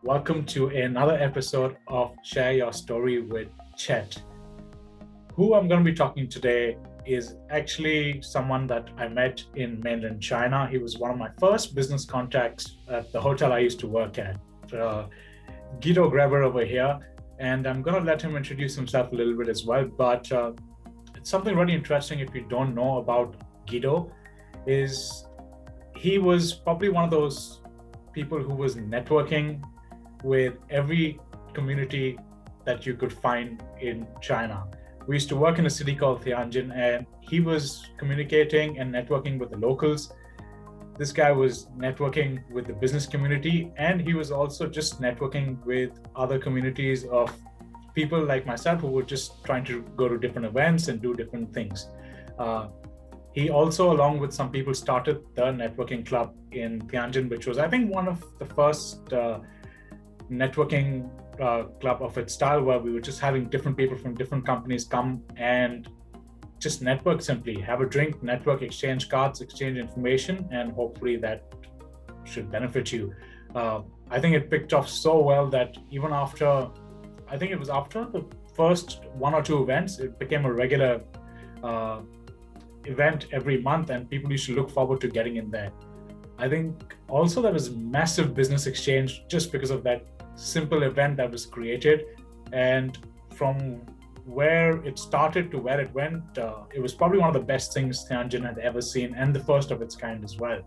Welcome to another episode of Share Your Story with Chet. Who I'm going to be talking today is actually someone that I met in mainland China. He was one of my first business contacts at the hotel I used to work at. Guido Greber over here, and I'm going to let him introduce himself a little bit as well. But it's something really interesting if you don't know about Guido is he was probably one of those people who was networking with every community that you could find in China. We used to work in a city called Tianjin, and he was communicating and networking with the locals. This guy was networking with the business community, and he was also just networking with other communities of people like myself who were just trying to go to different events and do different things. He also, along with some people, started the networking club in Tianjin, which was, I think, one of the first networking club of its style, where we were just having different people from different companies come and just network, simply have a drink, network, exchange cards, exchange information, and hopefully that should benefit you. I think it picked off so well that even after, I think it was after the first one or two events, it became a regular event every month, and people used to look forward to getting in there. I think also there was massive business exchange just because of that simple event that was created. And from where it started to where it went, it was probably one of the best things Tianjin had ever seen, and the first of its kind as well.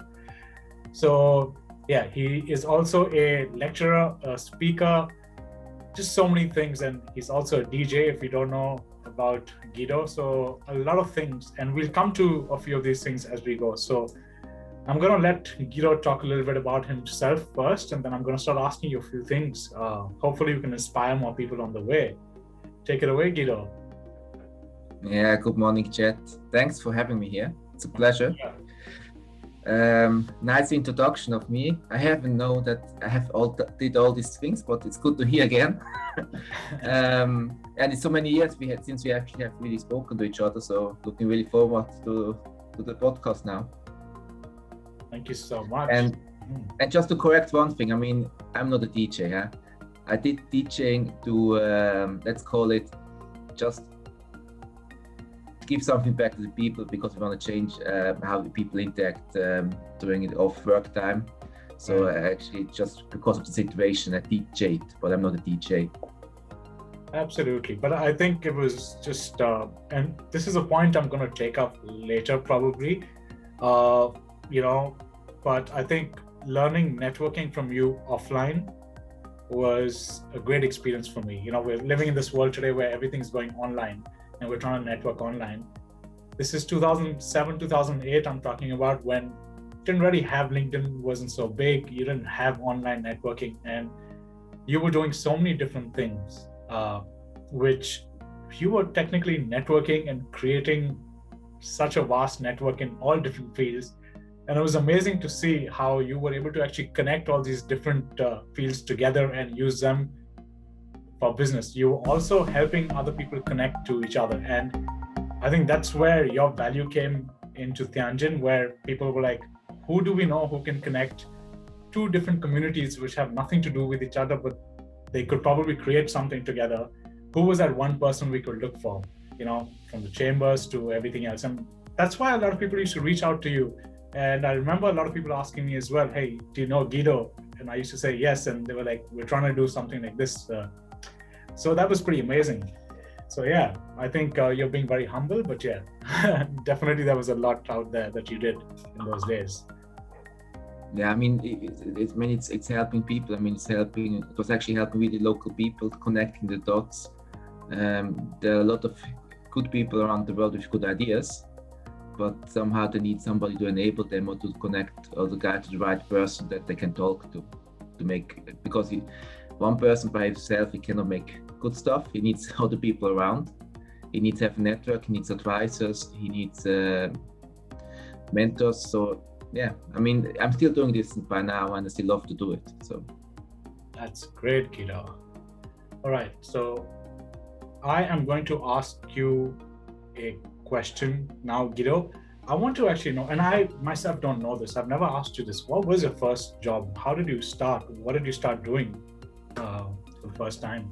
So yeah, he is also a lecturer, a speaker, just so many things. And he's also a DJ, if you don't know about Guido. So a lot of things, and we'll come to a few of these things as we go. So I'm going to let Guido talk a little bit about himself first, and then I'm going to start asking you a few things. Hopefully you can inspire more people on the way. Take it away, Guido. Yeah, good morning, Chet. Thanks for having me here. It's a pleasure. Nice introduction of me. I haven't known that I have did all these things, but it's good to hear again. And it's so many years since we actually have really spoken to each other. So looking really forward to the podcast now. Thank you so much. And just to correct one thing, I mean, I'm not a DJ. Huh? I did DJing to, let's call it, just give something back to the people, because we want to change how the people interact during it off work time. So actually, just because of the situation, I DJ'd, but I'm not a DJ. Absolutely. But I think it was just, and this is a point I'm going to take up later probably, but I think learning networking from you offline was a great experience for me. We're living in this world today where everything's going online and we're trying to network online. This is 2007, 2008 I'm talking about, when didn't really have LinkedIn, wasn't so big, you didn't have online networking, and you were doing so many different things, which you were technically networking and creating such a vast network in all different fields. And it was amazing to see how you were able to actually connect all these different fields together and use them for business. You were also helping other people connect to each other. And I think that's where your value came into Tianjin, where people were like, who do we know who can connect two different communities which have nothing to do with each other, but they could probably create something together? Who was that one person we could look for, from the chambers to everything else? And that's why a lot of people used to reach out to you. And I remember a lot of people asking me as well, hey, do you know Guido? And I used to say yes. And they were like, we're trying to do something like this. So that was pretty amazing. So yeah, I think you're being very humble, but yeah, definitely there was a lot out there that you did in those days. Yeah, I mean, it's helping people. I mean, it was actually helping with the local people, connecting the dots. There are a lot of good people around the world with good ideas, but somehow they need somebody to enable them or to connect or to guide to the right person that they can talk to make, because one person by himself, he cannot make good stuff. He needs other people around. He needs to have a network, he needs advisors, he needs mentors. So yeah, I mean, I'm still doing this by now and I still love to do it. So that's great, Guido. All right, so I am going to ask you a question now, Guido. I want to actually know, and I myself don't know this, I've never asked you this. What was your first job? How did you start? What did you start doing? for the first time?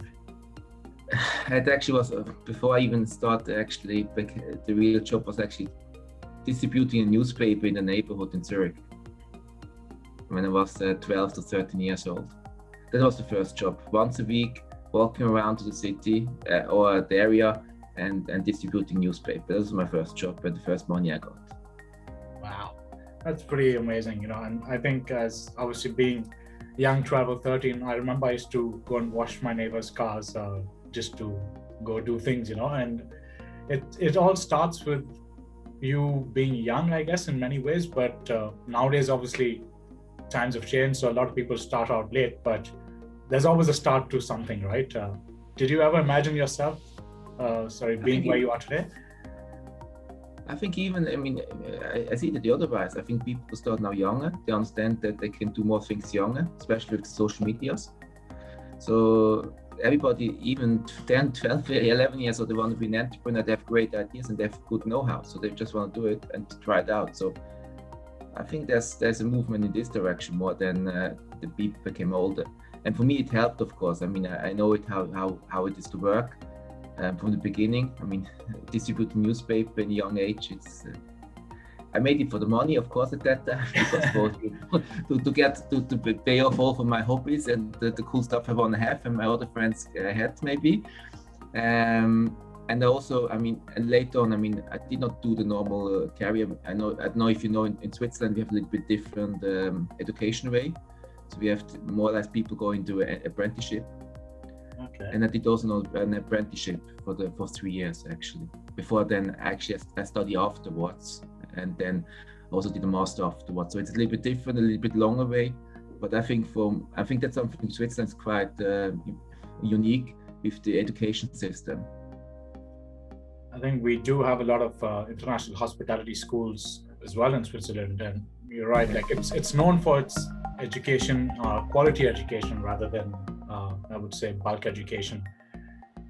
It actually was before I even started. Actually, the real job was actually distributing a newspaper in the neighborhood in Zurich when I was 12 to 13 years old. That was the first job. Once a week, walking around to the city or the area and distributing newspaper. That was my first job and the first money I got. Wow, that's pretty amazing, and I think as obviously being young, 12 or 13, I remember I used to go and wash my neighbors' cars just to go do things, and it all starts with you being young, I guess, in many ways, but nowadays, obviously, times have changed, so a lot of people start out late, but there's always a start to something, right? Did you ever imagine yourself, being where you are today? I think even, I see that the otherwise. I think people start now younger. They understand that they can do more things younger, especially with social medias. So everybody, even 10, 12, 11 years old, they want to be an entrepreneur, they have great ideas and they have good know-how. So they just want to do it and try it out. So I think there's a movement in this direction more than the people became older. And for me, it helped, of course. I know it how it is to work from the beginning. Distributing newspaper in a young age. I made it for the money, of course, at that time, because to pay off all for my hobbies and the cool stuff I want to have, and my other friends had maybe. And also, and later on, I did not do the normal career. I don't know if you know, in Switzerland, we have a little bit different education way. So we have more or less people go into an apprenticeship. Okay. And I did also an apprenticeship for 3 years, actually. Before then, actually, I studied afterwards, and then also did a master afterwards. So it's a little bit different, a little bit longer way. But I think that's something in Switzerland is quite unique with the education system. I think we do have a lot of international hospitality schools as well in Switzerland, and you're right. Like it's known for its education, quality education, rather than I would say bulk education.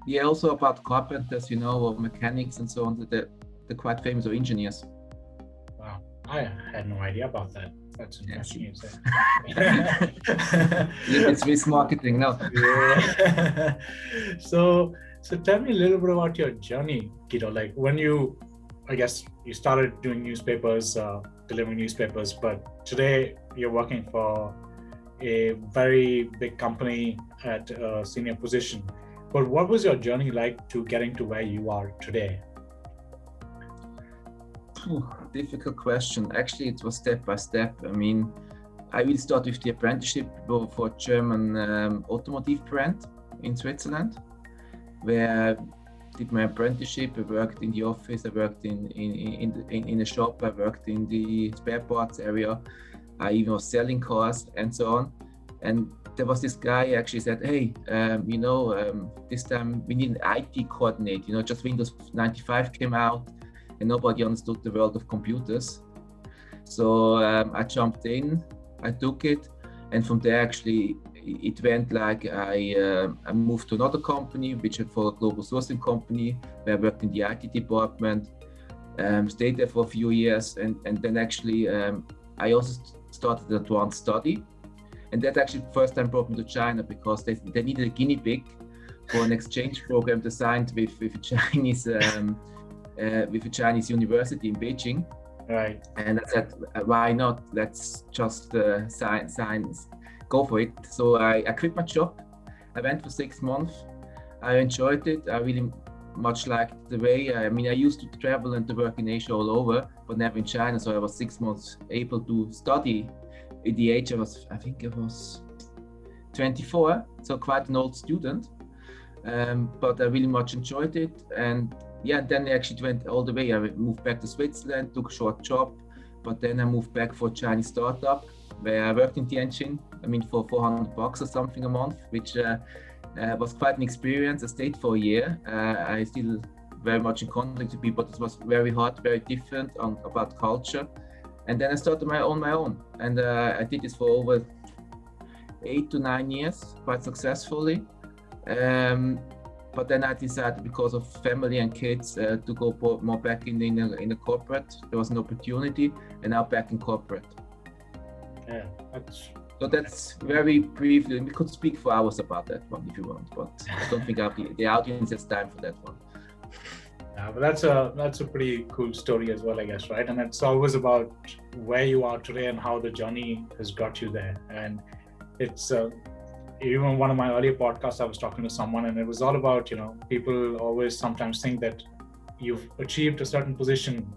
Yeah, also about carpenters, or mechanics and so on. They're quite famous, or engineers. Wow, I had no idea about that. That's interesting. It's Swiss marketing now. Yeah. So tell me a little bit about your journey, Guido. Like when you started doing newspapers, delivering newspapers, but today you're working for a very big company at a senior position. But what was your journey like to getting to where you are today? Difficult question. Actually, it was step by step. I will start with the apprenticeship for a German automotive brand in Switzerland, where I did my apprenticeship. I worked in the office. I worked in a shop. I worked in the spare parts area. I even was selling cars and so on. And there was this guy who actually said, "Hey, this time we need an IT coordinator. Just Windows 95 came out, and nobody understood the world of computers." So I jumped in. I took it, and from there actually it went like I moved to another company, which was for a global sourcing company, where I worked in the IT department. Stayed there for a few years, and then actually I also started an advanced study. And that actually first time brought me to China, because they needed a guinea pig for an exchange program designed with a Chinese university in Beijing. Right. And I said, why not? Let's just go for it. So I quit my job. I went for 6 months. I enjoyed it. I really much liked the way. I used to travel and to work in Asia all over, but never in China. So I was 6 months able to study. At the age I was 24, so quite an old student. But I really much enjoyed it. And then I actually went all the way. I moved back to Switzerland, took a short job, but then I moved back for a Chinese startup where I worked in Tianjin. For $400 or something a month, which was quite an experience. I stayed for a year. I still very much in contact with people, but it was very hard, very different about culture. And then I started my own. And I did this for over 8 to 9 years, quite successfully. But then I decided, because of family and kids, to go more back in the corporate. There was an opportunity, and now back in corporate. Yeah, that's So that's very briefly. We could speak for hours about that one if you want, but I don't think the audience has time for that one. Yeah, but that's a pretty cool story as well, I guess, right? And it's always about where you are today and how the journey has got you there. And it's even one of my earlier podcasts, I was talking to someone, and it was all about, people always sometimes think that you've achieved a certain position,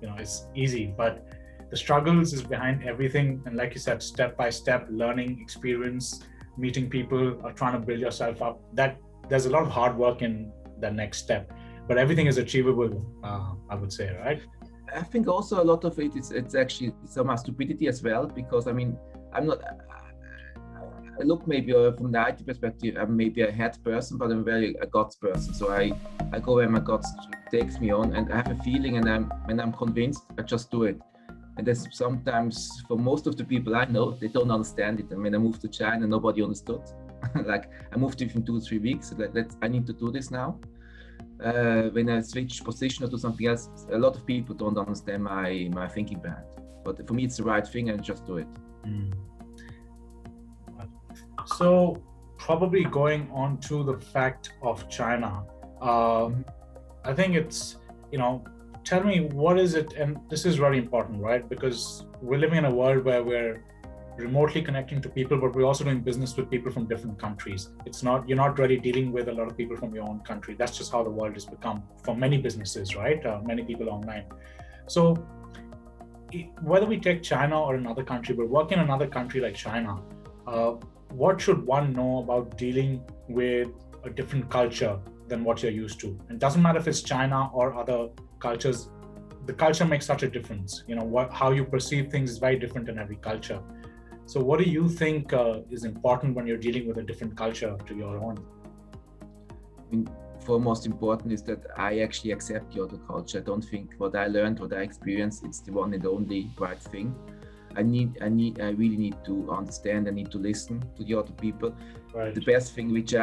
it's easy, but the struggles is behind everything. And like you said, step by step, learning, experience, meeting people, or trying to build yourself up. That there's a lot of hard work in the next step, but everything is achievable, I would say, right? I think also a lot of it's actually some stupidity as well, because I mean, I'm not. I look maybe from the IT perspective, I'm maybe a head person, but I'm very a guts person. So I go where my guts takes me on, and I have a feeling, and when I'm convinced, I just do it. And that's sometimes for most of the people I know, they don't understand it. And when I moved to China, nobody understood. Like I moved within 2-3 weeks. I need to do this now. When I switch position or do something else, a lot of people don't understand my thinking behind. But for me, it's the right thing, and just do it. Mm. So probably going on to the fact of China, I think it's, tell me what is it, and this is very important, right? Because we're living in a world where we're remotely connecting to people, but we're also doing business with people from different countries. You're not really dealing with a lot of people from your own country. That's just how the world has become for many businesses, right? Many people online. So whether we take China or another country, but work in another country like China, what should one know about dealing with a different culture than what you're used to? And it doesn't matter if it's China or other cultures, the culture makes such a difference. How you perceive things is very different in every culture. So what do you think is important when you're dealing with a different culture to your own? I mean, foremost important is that I actually accept the other culture. I don't think what I learned, what I experienced, it's the one and only right thing. I really need to understand. I need to listen to the other people. Right. The best thing, which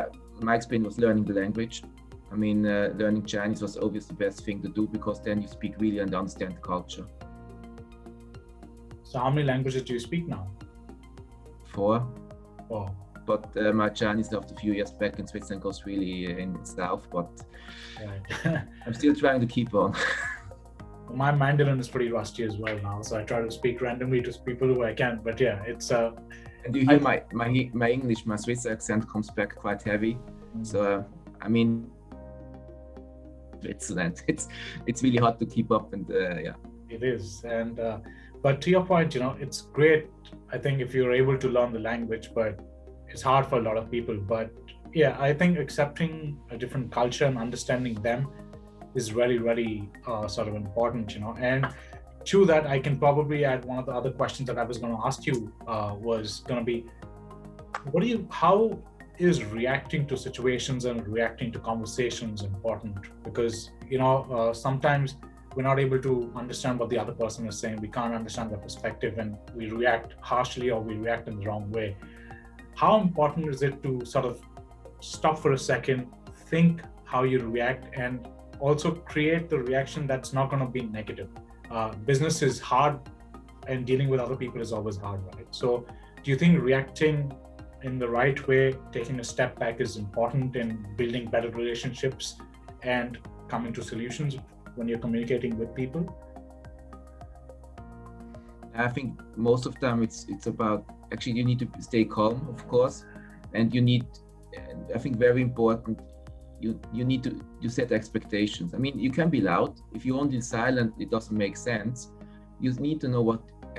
my experience was learning the language. I mean, learning Chinese was obviously the best thing to do, because then you speak really and understand the culture. So how many languages do you speak now? 4. Oh. But my Chinese after a few years back in Switzerland goes really in the south, but right. I'm still trying to keep on. My Mandarin is pretty rusty as well now, so I try to speak randomly to people who I can. But yeah, it's and you hear my English, my Swiss accent comes back quite heavy. So I mean, Switzerland, it's really hard to keep up, and yeah. It is, and but to your point, it's great. I think if you're able to learn the language, but it's hard for a lot of people. But yeah, I think accepting a different culture and understanding them is really, really sort of important, and to that I can probably add one of the other questions that I was going to ask you was going to be, how is reacting to situations and reacting to conversations important? Because sometimes we're not able to understand what the other person is saying. We can't understand their perspective, and we react harshly or we react in the wrong way. How important is it to sort of stop for a second, think how you react, and also create the reaction that's not going to be negative? Business is hard, and dealing with other people is always hard, right? So do you think reacting in the right way, taking a step back, is important in building better relationships and coming to solutions when you're communicating with people? I think most of the time it's about, actually you need to stay calm, of course, and you need, I think very important, you need to set expectations. I mean, you can be loud. If you're only silent, it doesn't make sense. You need to know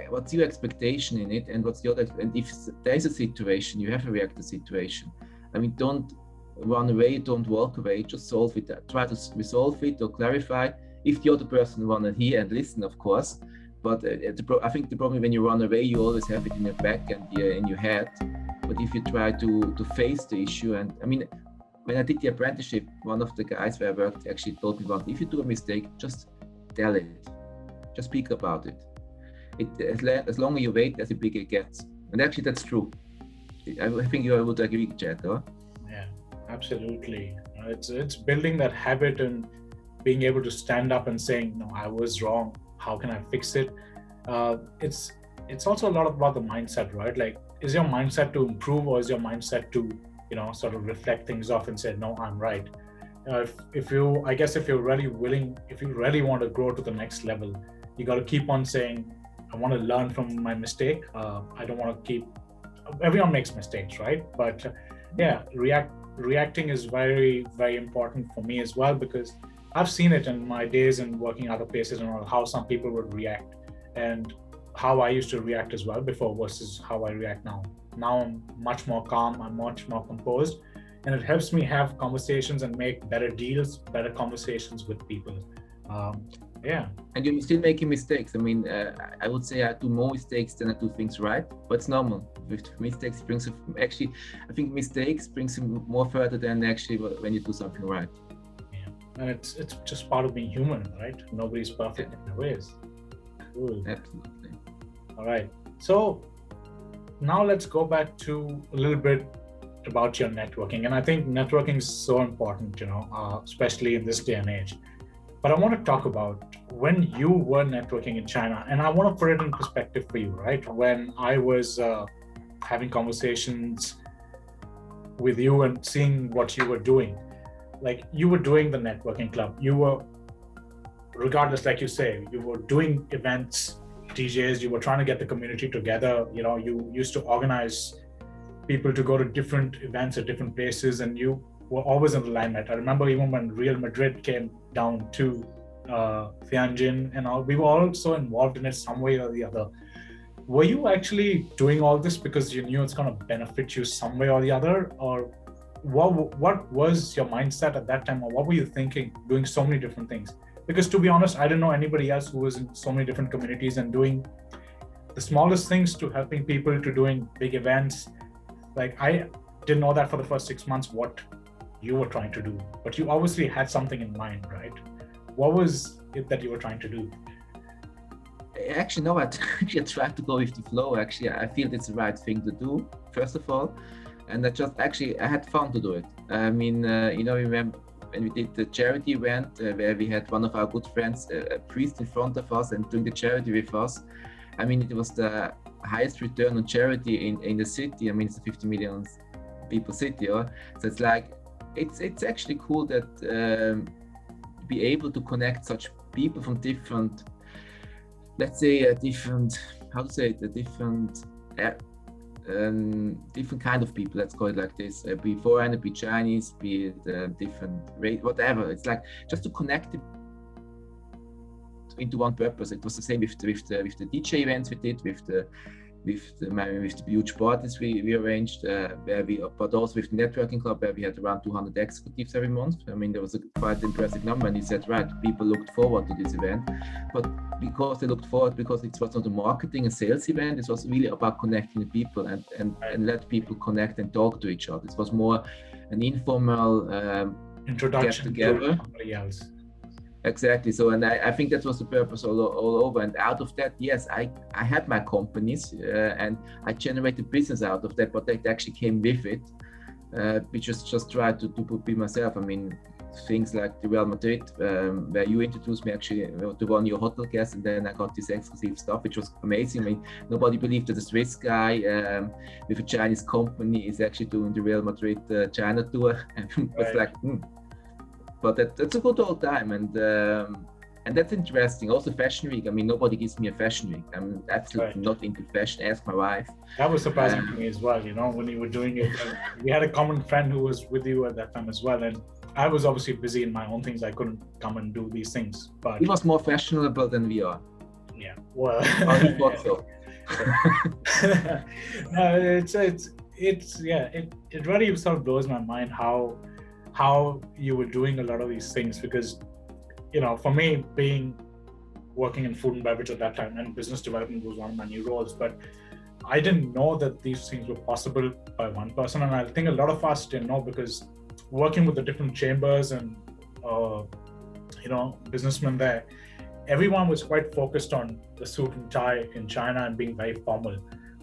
what's your expectation in it, and what's the other, and if there is a situation, you have to react to the situation. I mean, don't run away, don't walk away, just solve it. Try to resolve it or clarify if the other person want to hear and listen, of course. But I think the problem when you run away, you always have it in your back and in your head. But if you try to face the issue, and I mean, when I did the apprenticeship, one of the guys where I worked actually told me once, if you do a mistake, just tell it, just speak about it. As long as you wait, as the bigger it gets. And actually that's true. I think you would agree, Chet, huh? Yeah, absolutely. It's building that habit and being able to stand up and saying, no, I was wrong. How can I fix it? it's also a lot about the mindset, right? Like, is your mindset to improve, or is your mindset to, sort of reflect things off and say, no, I'm right? If you, I guess, if you're really willing, if you really want to grow to the next level, you got to keep on saying, I want to learn from my mistake. I don't want to keep, everyone makes mistakes, right? But yeah, reacting is very, very important for me as well, because I've seen it in my days in working other places and all, how some people would react, and how I used to react as well before versus how I react now. Now I'm much more calm, I'm much more composed, and it helps me have conversations and make better deals, better conversations with people. Yeah. And you're still making mistakes. I mean, I would say I do more mistakes than I do things right, but it's normal. With mistakes brings actually, I think mistakes brings you more further than actually when you do something right. Yeah, and it's just part of being human, right? Nobody's perfect in their ways. Cool. Absolutely. All right. So now let's go back to a little bit about your networking. And I think networking is so important, especially in this day and age. But I want to talk about when you were networking in China, and I want to put it in perspective for you, right? When I was having conversations with you and seeing what you were doing, like you were doing the networking club, you were, regardless, like you say, you were doing events, DJs, you were trying to get the community together, you used to organize people to go to different events at different places, and you were always in the limelight. I remember even when Real Madrid came down to Tianjin and all, we were also involved in it some way or the other. Were you actually doing all this because you knew it's going to benefit you some way or the other? Or what was your mindset at that time? Or what were you thinking doing so many different things? Because to be honest, I didn't know anybody else who was in so many different communities and doing the smallest things to helping people to doing big events. Like I didn't know that for the first 6 months what you were trying to do, but you obviously had something in mind, right? What was it that you were trying to do? Actually, no, I tried to go with the flow. Actually, I feel it's the right thing to do, first of all. And I had fun to do it. I mean, remember when we did the charity event where we had one of our good friends, a priest in front of us and doing the charity with us. I mean, it was the highest return on charity in the city. I mean, it's a 50 million people city. So it's like, it's actually cool that be able to connect such people from different, let's say different kind of people, let's call it like this, be foreigner, be Chinese, be it different race, whatever. It's like just to connect it into one purpose. It was the same with the DJ events we did, with the huge parties we arranged, but also with the networking club where we had around 200 executives every month. I mean, there was a quite impressive number, and he said, right, people looked forward to this event, but because they looked forward, because it was not a marketing and sales event, it was really about connecting the people and let people connect and talk to each other. It was more an informal introduction get together. To somebody else. Exactly. So, and I think that was the purpose all over. And out of that, yes, I had my companies and I generated business out of that, but that actually came with it. We just tried to be myself. I mean, things like the Real Madrid, where you introduced me actually to one of your hotel guests, and then I got this exclusive stuff, which was amazing. I mean, nobody believed that a Swiss guy with a Chinese company is actually doing the Real Madrid China tour. And it's like, But that's a good old time, and that's interesting. Also, Fashion Week. I mean, nobody gives me a Fashion Week. I'm absolutely not into fashion. Ask my wife. That was surprising to me as well. When you were doing it, we had a common friend who was with you at that time as well, and I was obviously busy in my own things. I couldn't come and do these things. But he was more fashionable than we are. Yeah. Well. Oh, he thought so. No, it really sort of blows my mind how you were doing a lot of these things, because for me, working in food and beverage at that time, and business development was one of my new roles, but I didn't know that these things were possible by one person. And I think a lot of us didn't know, because working with the different chambers and businessmen there, everyone was quite focused on the suit and tie in China and being very formal,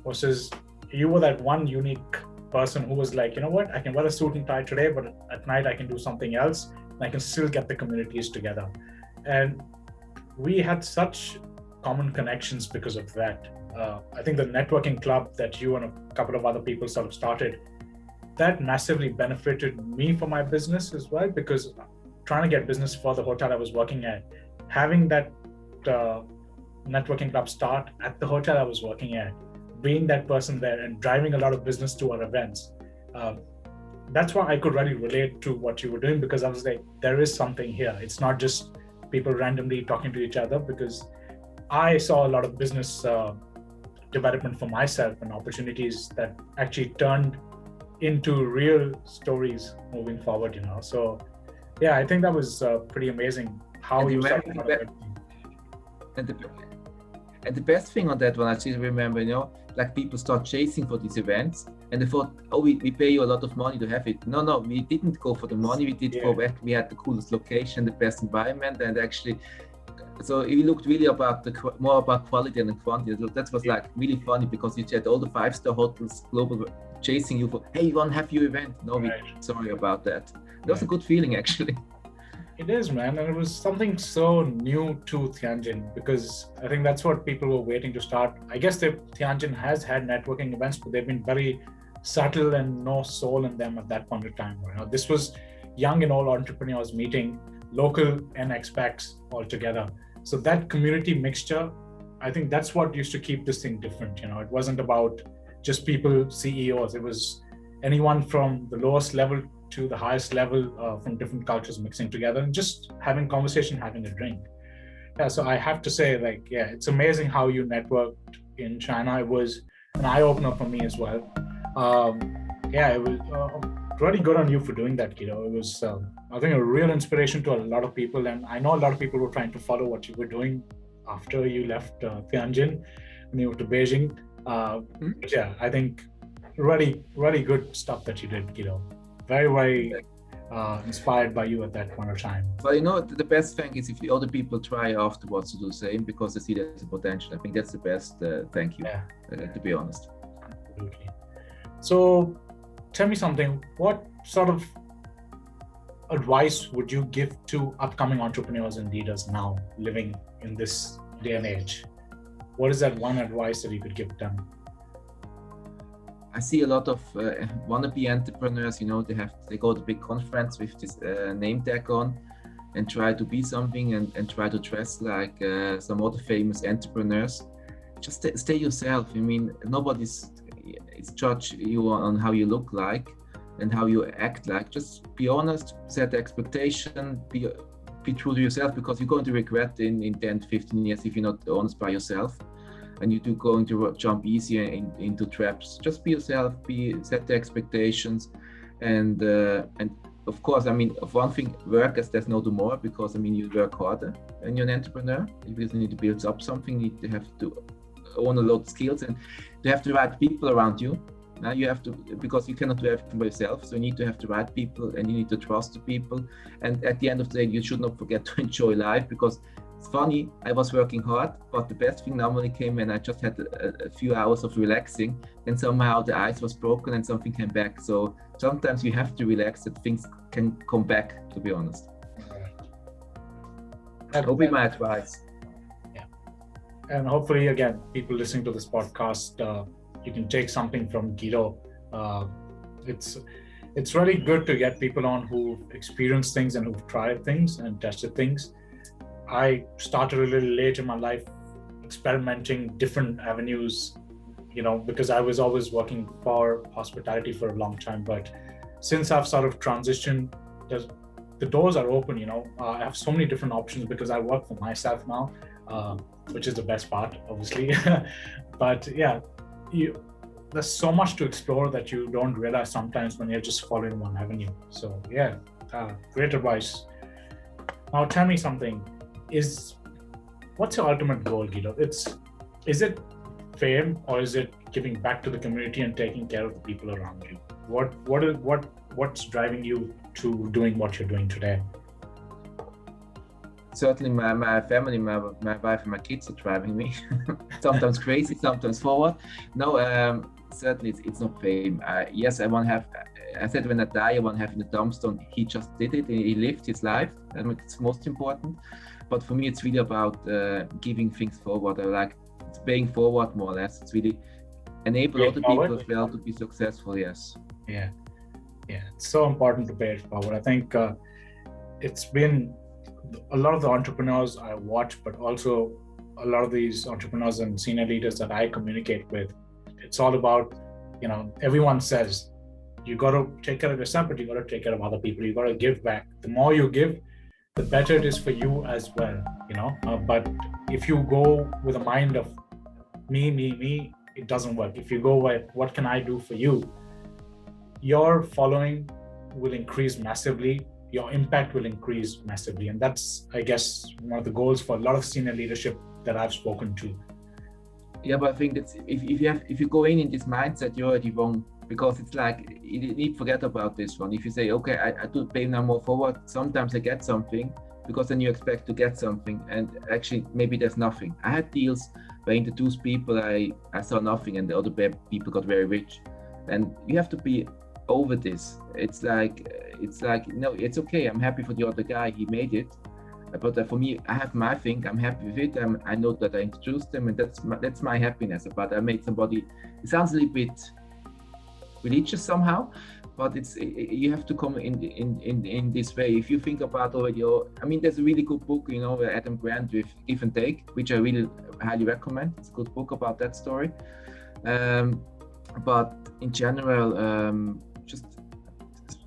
versus you were that one unique person who was like, what, I can wear a suit and tie today, but at night I can do something else, and I can still get the communities together. And we had such common connections because of that. I think the networking club that you and a couple of other people sort of started, that massively benefited me for my business as well, because trying to get business for the hotel I was working at, having that networking club start at the hotel I was working at, being that person there and driving a lot of business to our events, that's why I could really relate to what you were doing, because I was like, there is something here. It's not just people randomly talking to each other, because I saw a lot of business development for myself and opportunities that actually turned into real stories moving forward, you know. So yeah, I think that was pretty amazing how you started. And the best thing on that one, I still remember, you know, like people start chasing for these events and they thought, oh, we pay you a lot of money to have it. No, we didn't go for the money. We did go back. We had the coolest location, the best environment, and actually, so we looked really more about quality than quantity. So that was like really funny, because you had all the 5-star hotels global chasing you for, hey, you want to have your event? No, sorry about that. That was a good feeling, actually. It is, man. And it was something so new to Tianjin, because I think that's what people were waiting to start. I guess Tianjin has had networking events, but they've been very subtle and no soul in them at that point of time. You know, this was young and old entrepreneurs meeting local and expats all together. So that community mixture, I think that's what used to keep this thing different. You know, it wasn't about just people, CEOs. It was anyone from the lowest level to the highest level, from different cultures mixing together and just having conversation, having a drink. Yeah, so I have to say, like, yeah, it's amazing how you networked in China. It was an eye-opener for me as well. Yeah, it was really good on you for doing that, Guido. It was, I think, a real inspiration to a lot of people. And I know a lot of people were trying to follow what you were doing after you left Tianjin and you went to Beijing. But yeah, I think really, really good stuff that you did, Guido. Very, very inspired by you at that point of time. Well, you know, the best thing is if the other people try afterwards to do the same, because they see there's a potential. I think that's the best thank you, to be honest. Absolutely. So tell me something, what sort of advice would you give to upcoming entrepreneurs and leaders now living in this day and age? What is that one advice that you could give them? I see a lot of wannabe entrepreneurs, you know, they go to big conference with this name tag on and try to be something and try to dress like some other famous entrepreneurs. Just stay yourself. I mean, nobody's judge you on how you look like and how you act like. Just be honest, set the expectation, be true to yourself, because you're going to regret in 10 to 15 years if you're not honest by yourself. And you're going to jump easier into traps. Just be yourself, set the expectations, and of course, I mean, of one thing, work as there's no tomorrow, because I mean, you work harder when you're an entrepreneur. You really need to build up something. You need to have to own a lot of skills, and you have the right people around you. Now you have to, because you cannot do everything by yourself. So you need to have the right people, and you need to trust the people. And at the end of the day, you should not forget to enjoy life, because it's funny, I was working hard, but the best thing normally came when I just had a few hours of relaxing, and somehow the ice was broken and something came back. So sometimes you have to relax that things can come back, to be honest. That would be my advice. Yeah. And hopefully, again, people listening to this podcast, you can take something from Guido. It's really good to get people on who've experienced things and who've tried things and tested things. I started a little late in my life experimenting different avenues, you know, because I was always working for hospitality for a long time. But since I've sort of transitioned, the doors are open, you know. I have so many different options because I work for myself now, which is the best part, obviously. But yeah, there's so much to explore that you don't realize sometimes when you're just following one avenue. So yeah, great advice. Now tell me something. What's your ultimate goal, Guido? Is it fame, or is it giving back to the community and taking care of the people around you? What's driving you to doing what you're doing today? Certainly my family, my wife and my kids are driving me. Sometimes crazy, sometimes forward. No, certainly it's not fame. Yes, I said when I die, I want to have in the tombstone, he just did it, he lived his life. I mean, it's most important. But for me, it's really about giving things forward. I like it's paying forward more or less. It's really enable other people as well to be successful. Yes. Yeah, it's so important to pay it forward. I think it's been a lot of the entrepreneurs I watch, but also a lot of these entrepreneurs and senior leaders that I communicate with. It's all about, everyone says you got to take care of yourself, but you got to take care of other people. You got to give back. The more you give, the better it is for you as well. But if you go with a mind of me, it doesn't work. If you go with what can I do for you, your following will increase massively. Your impact will increase massively. And that's, I guess, one of the goals for a lot of senior leadership that I've spoken to. Yeah, but I think that if you go in this mindset, you're already wrong, because it's like you need to forget about this one. If you say, okay, I do pay now more forward, sometimes I get something, because then you expect to get something, and actually maybe there's nothing. I had deals where I introduced people, I saw nothing, and the other people got very rich. And you have to be over this. It's like no, it's okay. I'm happy for the other guy, he made it. But for me, I have my thing. I'm happy with it. I know that I introduced them, and that's my happiness. But I made somebody. It sounds a little bit religious somehow, but you have to come in this way. If you think about already, there's a really good book, where Adam Grant with Give and Take, which I really highly recommend. It's a good book about that story. But in general, just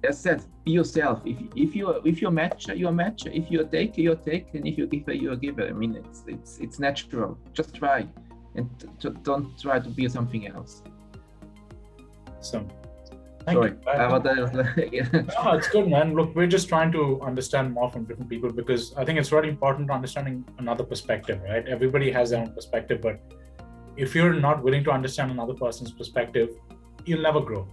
as I said, be yourself. If you're a matcher, you're a matcher. If you're a taker, you're a taker. And if you're a giver, you're a giver. It's natural. Just try, and don't try to be something else. So, sorry. No, it's good, man. Look, we're just trying to understand more from different people, because I think it's really important understanding another perspective, right? Everybody has their own perspective, but if you're not willing to understand another person's perspective, you'll never grow.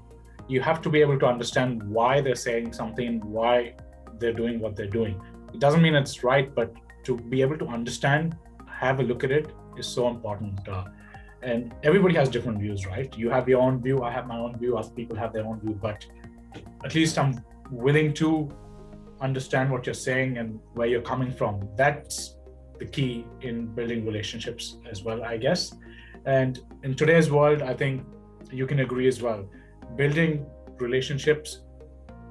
You have to be able to understand why they're saying something, why they're doing what they're doing. It doesn't mean it's right, but to be able to understand, have a look at it is so important. And everybody has different views, right? You have your own view, I have my own view, other people have their own view, but at least I'm willing to understand what you're saying and where you're coming from. That's the key in building relationships as well, I guess. And in today's world, I think you can agree as well. Building relationships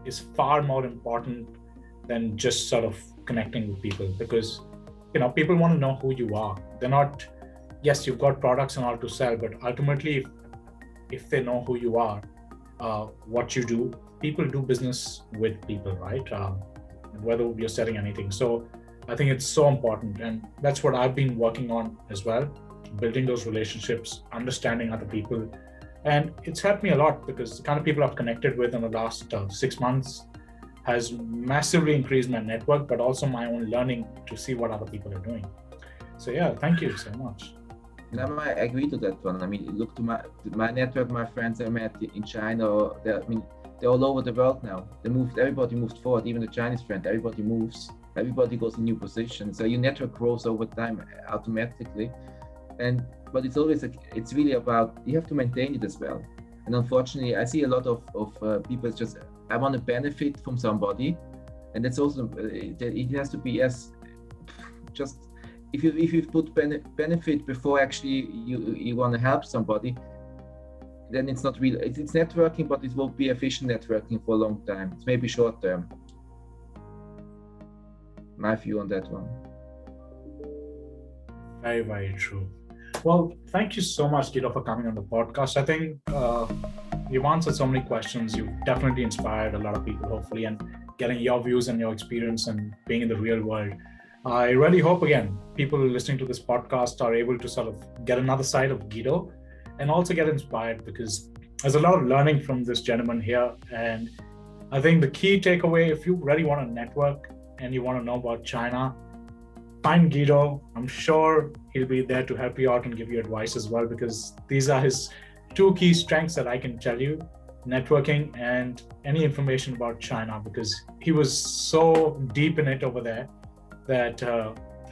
is far more important than just sort of connecting with people, because people want to know who you are. They're not, yes, you've got products and all to sell, but ultimately, if they know who you are, what you do, people do business with people, right? Whether you're selling anything. So I think it's so important, and that's what I've been working on as well, building those relationships, understanding other people. And it's helped me a lot, because the kind of people I've connected with in the last 6 months has massively increased my network, but also my own learning to see what other people are doing. So yeah, thank you so much. No, I agree to that one. Look to my network, my friends I met in China, they're all over the world now. Everybody moved forward, even the Chinese friend, everybody moves, everybody goes in new positions. So your network grows over time automatically. But it's always it's really about, you have to maintain it as well. And unfortunately, I see a lot of people just, I want to benefit from somebody, and that's also it has to be just if you put benefit before actually you want to help somebody, then it's not real. It's networking, but it won't be efficient networking for a long time. It's maybe short term. My view on that one. Very, very true. Well, thank you so much, Guido, for coming on the podcast. I think you've answered so many questions. You've definitely inspired a lot of people, hopefully, and getting your views and your experience and being in the real world. I really hope, again, people listening to this podcast are able to sort of get another side of Guido and also get inspired, because there's a lot of learning from this gentleman here. And I think the key takeaway, if you really want to network and you want to know about China, find Guido. I'm sure he'll be there to help you out and give you advice as well, because these are his two key strengths that I can tell you: networking and any information about China, because he was so deep in it over there that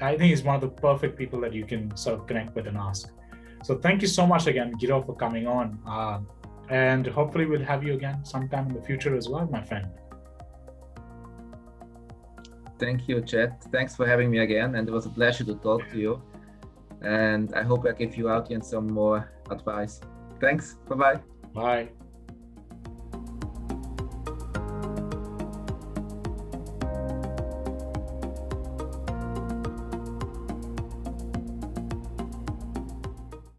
I think he's one of the perfect people that you can sort of connect with and ask. So thank you so much again, Guido, for coming on. And hopefully we'll have you again sometime in the future as well, my friend. Thank you, Chet. Thanks for having me again. And it was a pleasure to talk to you. And I hope I give you out some more advice. Thanks. Bye-bye. Bye.